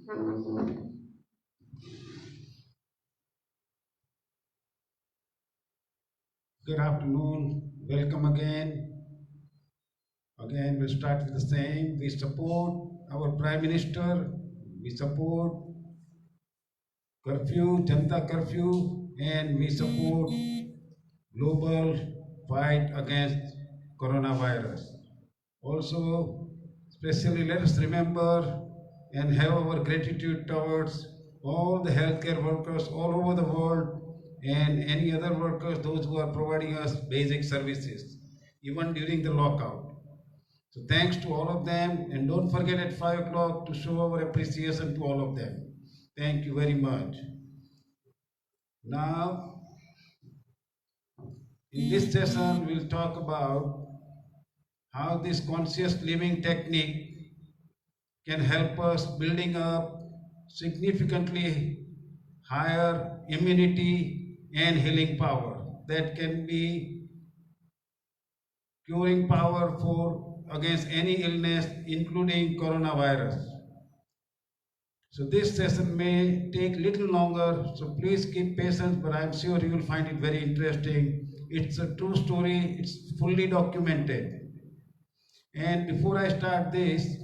Good afternoon. Welcome again. Again, we'll start with the same. We support our Prime Minister. We support curfew, Janta curfew, and we support global fight against coronavirus. Also, especially let us remember and have our gratitude towards all the healthcare workers all over the world and any other workers, those who are providing us basic services, even during the lockout. So thanks to all of them, and don't forget at 5 o'clock to show our appreciation to all of them. Thank you very much. Now, in this session, we'll talk about how this conscious living technique can help us building up significantly higher immunity and healing power that can be curing power for against any illness including coronavirus. So this session may take little longer, so please keep patience, but I'm sure you will find it very interesting. It's a true story, it's fully documented. And before I start this,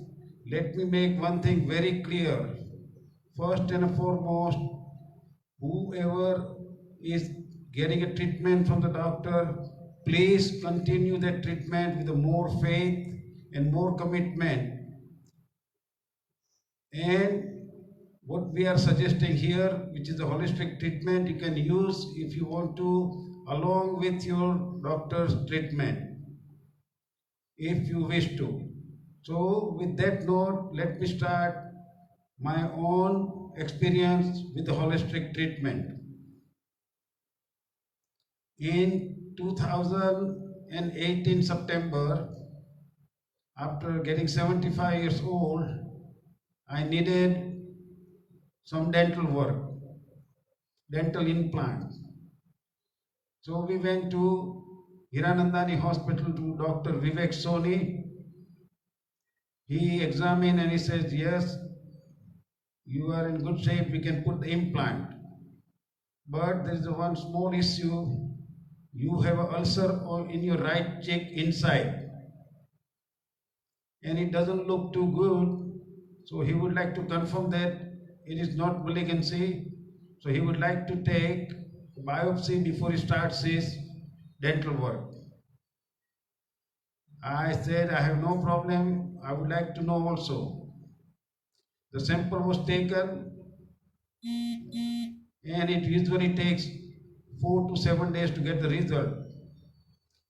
let me make one thing very clear. First and foremost, whoever is getting a treatment from the doctor, please continue that treatment with more faith and more commitment. And what we are suggesting here, which is a holistic treatment, you can use if you want to, along with your doctor's treatment, if you wish to. So, with that note, let me start my own experience with the holistic treatment. In 2018 September, after getting 75 years old, I needed some dental work, dental implants. So we went to Hiranandani Hospital to Dr. Vivek Soni. He examined and he says, yes, you are in good shape, we can put the implant. But there is one small issue. You have an ulcer in your right cheek inside. And it doesn't look too good. So he would like to confirm that it is not malignancy. So he would like to take a biopsy before he starts his dental work. I said, I have no problem. I would like to know also. The sample was taken and it usually takes 4 to 7 days to get the result.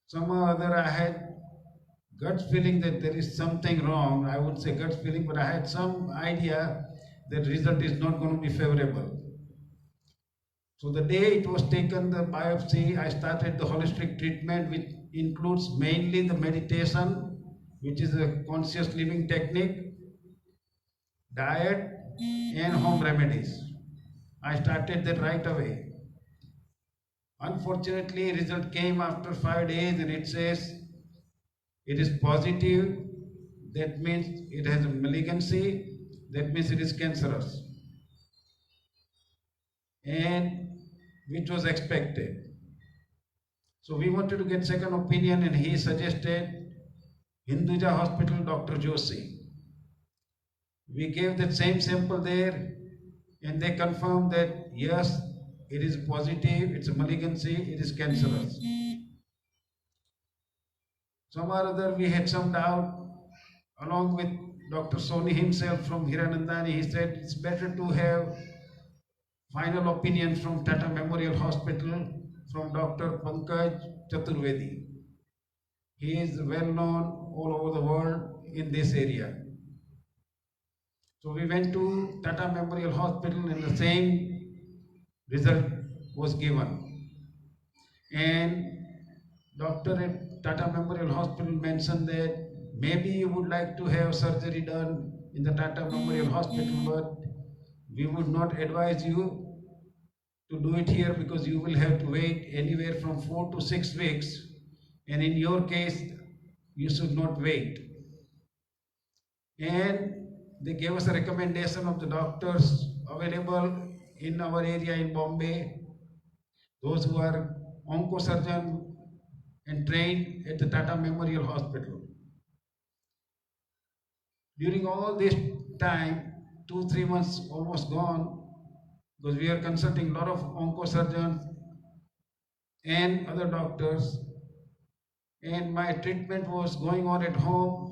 Somehow or other I had gut feeling that there is something wrong. I would say gut feeling, but I had some idea that result is not going to be favorable. So the day it was taken, the biopsy, I started the holistic treatment, which includes mainly the meditation, which is a conscious living technique, diet, and home remedies. I started that right away. Unfortunately, result came after 5 days and it says it is positive. That means it has a malignancy. That means it is cancerous. And which was expected. So we wanted to get second opinion and he suggested Hinduja Hospital, Dr. Joshi. We gave that same sample there and they confirmed that yes, it is positive, it's a malignancy, it is cancerous. Somehow or other we had some doubt along with Dr. Soni himself from Hiranandani. He said it's better to have final opinion from Tata Memorial Hospital from Dr. Pankaj Chaturvedi. He is well known all over the world in this area. So we went to Tata Memorial Hospital and the same result was given. And doctor at Tata Memorial Hospital mentioned that maybe you would like to have surgery done in the Tata Memorial Hospital, but we would not advise you to do it here because you will have to wait anywhere from 4 to 6 weeks, and in your case you should not wait. And They gave us a recommendation of the doctors available in our area in Bombay, those who are oncosurgeon and trained at the Tata Memorial Hospital. During all this time, 2, 3 months almost gone, because we are consulting a lot of oncosurgeons and other doctors, and my treatment was going on at home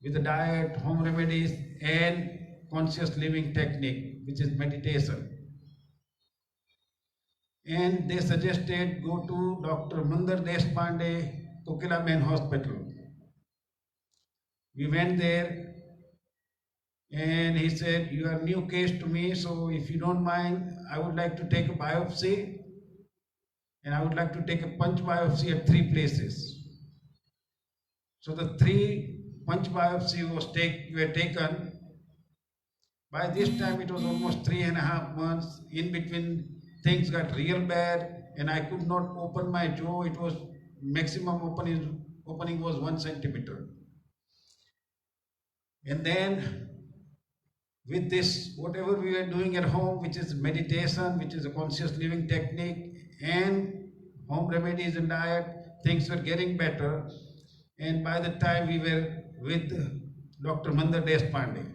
with the diet, home remedies, and conscious living technique, which is meditation. And they suggested go to Dr. Mandar Deshpande, Kokilaben Hospital. We went there and he said, you are new case to me, so if you don't mind, I would like to take a biopsy and I would like to take a punch biopsy at 3 places. So the 3 punch biopsy were taken. By this time it was almost 3.5 months. In between things got real bad and I could not open my jaw. It was maximum opening was 1 centimeter. And then with this, whatever we were doing at home, which is meditation, which is a conscious living technique, and home remedies and diet, things were getting better. And by the time we were with Dr. Mandar Deshpande,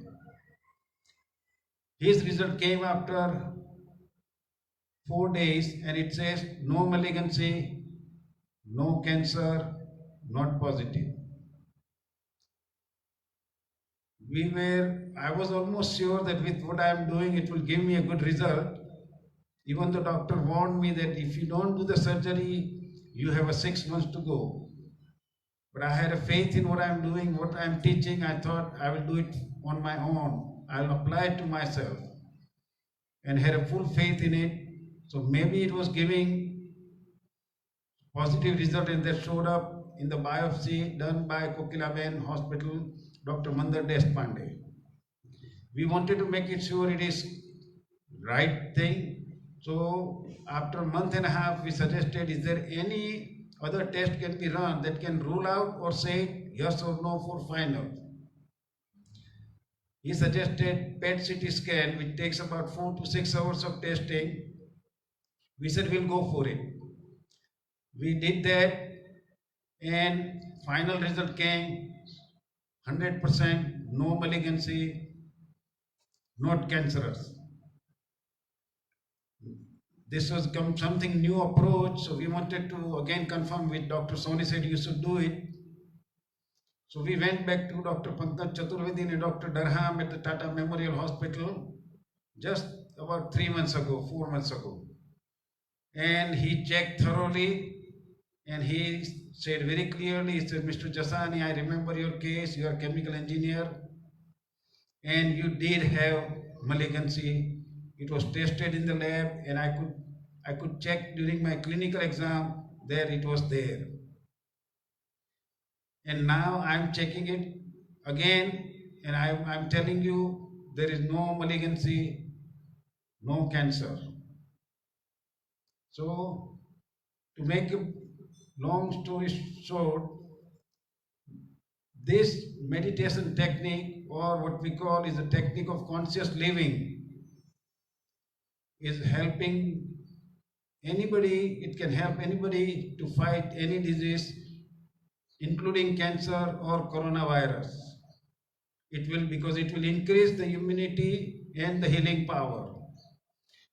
his result came after 4 days and it says no malignancy, no cancer, not positive. I was almost sure that with what I am doing, it will give me a good result. Even the doctor warned me that if you don't do the surgery, you have a 6 months to go. But I had a faith in what I am doing, what I am teaching. I thought I will do it on my own. I will apply it to myself and had a full faith in it. So maybe it was giving positive result and that showed up in the biopsy done by Kokilaben Hospital, Dr. Mandar Deshpande. We wanted to make it sure it is right thing. So after a month and a half, we suggested, is there any other test can be run that can rule out or say yes or no for final? He suggested PET CT scan, which takes about 4 to 6 hours of testing. We said we'll go for it. We did that and final result came 100% no malignancy, not cancerous. This was something new approach, so we wanted to again confirm with Dr. Soni said you should do it. So we went back to Dr. Pankaj Chaturvedi and Dr. Darham at the Tata Memorial Hospital just about 3 months ago, 4 months ago. And he checked thoroughly and he said very clearly, he said, Mr. Jasani, I remember your case, you are a chemical engineer and you did have malignancy. It was tested in the lab and I could check during my clinical exam, there it was there. And now I'm checking it again and I'm telling you there is no malignancy, no cancer. So to make a long story short, this meditation technique, or what we call is a technique of conscious living, is helping anybody. It can help anybody to fight any disease, including cancer or coronavirus. Because it will increase the immunity and the healing power.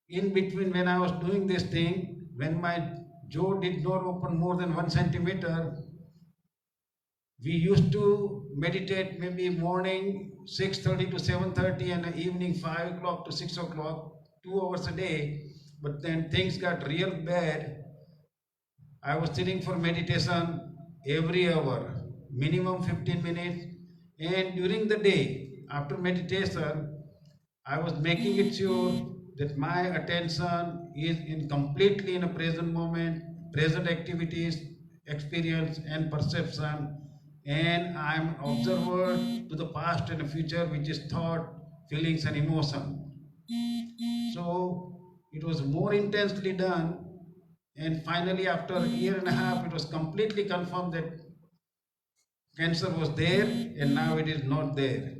In between, when I was doing this thing, when my jaw did not open more than 1 centimeter, we used to meditate maybe morning 6:30 to 7:30 and evening 5 o'clock to 6 o'clock, 2 hours a day. But then things got real bad. I was sitting for meditation every hour, minimum 15 minutes. And during the day, after meditation, I was making it sure that my attention is completely in a present moment, present activities, experience and perception, and I am observer to the past and the future, which is thought, feelings and emotion. So it was more intensely done, and finally after a year and a half, it was completely confirmed that cancer was there and now it is not there.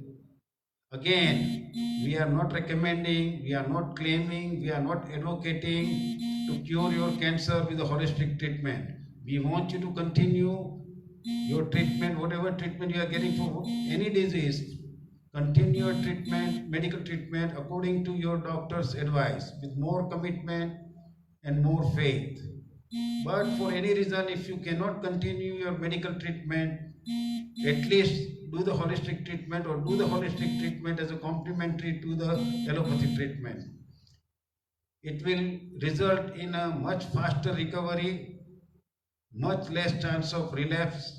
Again, we are not recommending, we are not claiming, we are not advocating to cure your cancer with a holistic treatment. We want you to continue your treatment, whatever treatment you are getting for any disease. Continue your treatment, medical treatment according to your doctor's advice with more commitment and more faith. But for any reason, if you cannot continue your medical treatment, at least do the holistic treatment or do the holistic treatment as a complementary to the allopathy treatment. It will result in a much faster recovery, much less chance of relapse,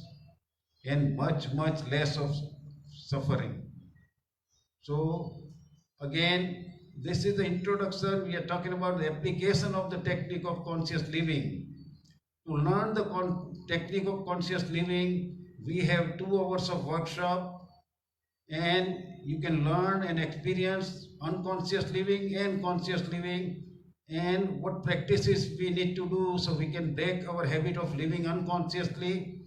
and much less of suffering. So again, this is the introduction. We are talking about the application of the technique of conscious living. To learn the technique of conscious living, we have 2 hours of workshop, and you can learn and experience unconscious living and conscious living, and what practices we need to do so we can break our habit of living unconsciously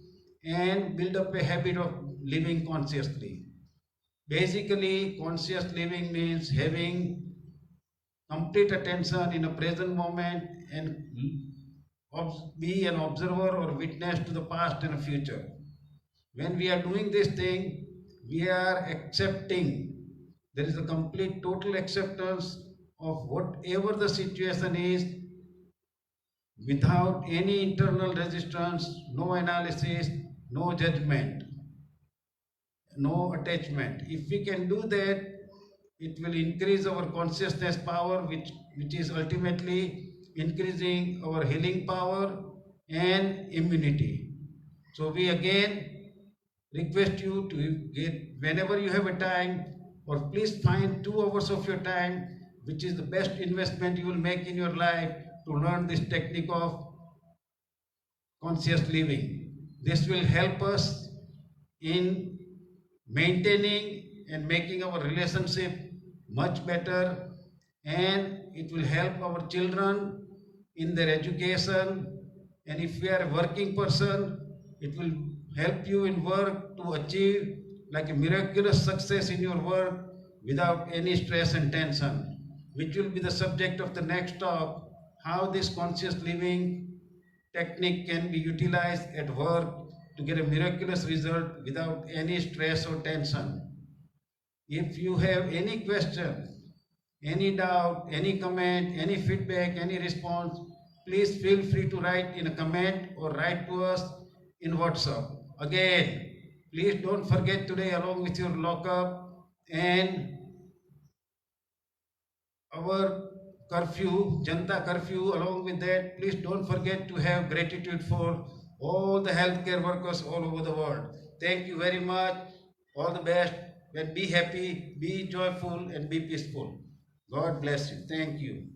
and build up a habit of living consciously. Basically, conscious living means having complete attention in a present moment and be an observer or witness to the past and future. When we are doing this thing, we are accepting. There is a complete total acceptance of whatever the situation is without any internal resistance, no analysis, no judgment, no attachment. If we can do that, it will increase our consciousness power, which is ultimately increasing our healing power and immunity. So we again request you to get, whenever you have a time, or please find 2 hours of your time, which is the best investment you will make in your life, to learn this technique of conscious living. This will help us in maintaining and making our relationship much better, and it will help our children in their education. And if we are a working person, it will help you in work to achieve like a miraculous success in your work without any stress and tension, which will be the subject of the next talk, how this conscious living technique can be utilized at work to get a miraculous result without any stress or tension. If you have any question, any doubt, any comment, any feedback, any response, please feel free to write in a comment or write to us in WhatsApp. Again, please don't forget today, along with your lockup and our curfew, Janta curfew, along with that, please don't forget to have gratitude for all the healthcare workers all over the world. Thank you very much. All the best. And be happy, be joyful, and be peaceful. God bless you. Thank you.